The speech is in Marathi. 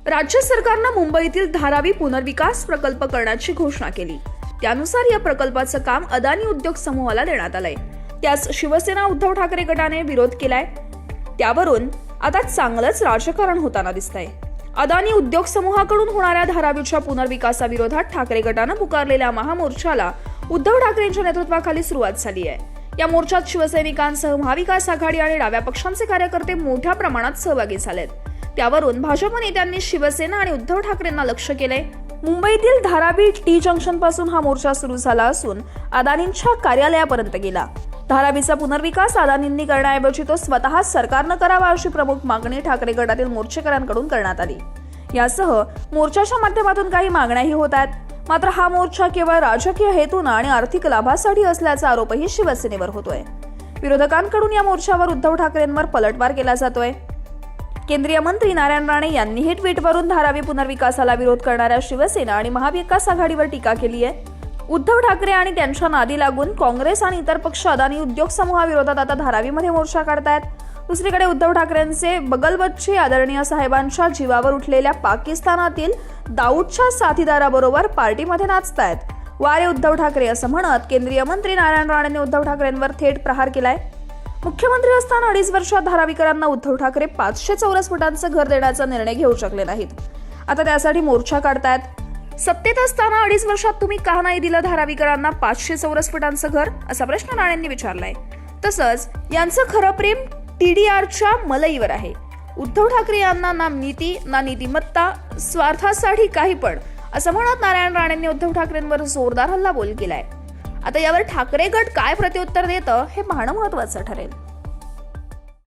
राज्य सरकारनं मुंबईतील धारावी पुनर्विकास प्रकल्प करण्याची घोषणा केली। त्यानुसार या प्रकल्पाचं काम अदानी उद्योग समूहाला देण्यात आलंय। त्यास शिवसेना उद्धव ठाकरे गटाने विरोध केलाय। त्यावरून आता चांगलंच राजकारण होताना दिसतंय। अदानी उद्योग समूहाकडून होणाऱ्या धारावीच्या पुनर्विकासाविरोधात ठाकरे गटानं पुकारलेल्या महामोर्चाला उद्धव ठाकरेंच्या नेतृत्वाखाली सुरुवात झाली आहे। या मोर्चात शिवसैनिकांसह महाविकास आघाडी आणि डाव्या पक्षांचे कार्यकर्ते मोठ्या प्रमाणात सहभागी झालेत। त्यावरून भाजप नेत्यांनी शिवसेना आणि उद्धव ठाकरेंना लक्ष्य केलंय। मुंबईतील धारावी टी जंक्शन पासून हा मोर्चा सुरू झाला असून अदानींच्या कार्यालयापर्यंत गेला। धारावीचा पुनर्विकास अदानींनी करण्याऐवजी तो स्वतः सरकारनं करावा अशी प्रमुख मागणी ठाकरे गटातील मोर्चेकऱ्यांकडून करण्यात आली। यासह मोर्चाच्या माध्यमातून काही मागण्याही होत आहेत। मात्र हा मोर्चा केवळ राजकीय हेतून आणि आर्थिक लाभासाठी असल्याचा आरोपही शिवसेनेवर होतोय। विरोधकांकडून या मोर्चावर उद्धव ठाकरेंवर पलटवार केला जातोय। केंद्रीय मंत्री नारायण राणे यांनीही ट्विटवरून धारावी पुनर्विकासाला विरोध करणाऱ्या शिवसेना आणि महाविकास आघाडीवर टीका केली आहे। उद्धव ठाकरे आणि त्यांच्या नादी लागून काँग्रेस आणि इतर पक्ष अदानी उद्योग समूहाविरोधात आता धारावीमध्ये मोर्चा काढतायत। दुसरीकडे उद्धव ठाकरेंचे बगलबच्चे आदरणीय साहेबांच्या जीवावर उठलेल्या पाकिस्तानातील दाऊदच्या साथीदाराबरोबर पार्टीमध्ये नाचतायत। वारे उद्धव ठाकरे असं म्हणत केंद्रीय मंत्री नारायण राणेंनी उद्धव ठाकरेंवर थेट प्रहार केलाय। मुख्यमंत्री असताना 2.5 वर्षात धारावीकरांना उद्धव ठाकरे 500 चौरस फुटांचं घर देण्याचा निर्णय घेऊ शकले नाहीत। आता त्यासाठी मोर्चा काढतायत। सत्तेत असताना 2.5 वर्षात तुम्ही का नाही दिलं धारावीकरांना 500 चौरस फुटांचं घर, असा प्रश्न राणेंनी विचारलाय। तसंच यांचं खरं प्रेम TDRच्या मलईवर आहे। उद्धव ठाकरे यांना ना नीती ना नीतिमत्ता, स्वार्थासाठी काही पण, असं म्हणत नारायण राणेंनी उद्धव ठाकरेंवर जोरदार हल्लाबोल केलाय। आता यावर ठाकरे गट काय प्रत्युत्तर देतं हे पाहणं महत्त्वाचं ठरेल।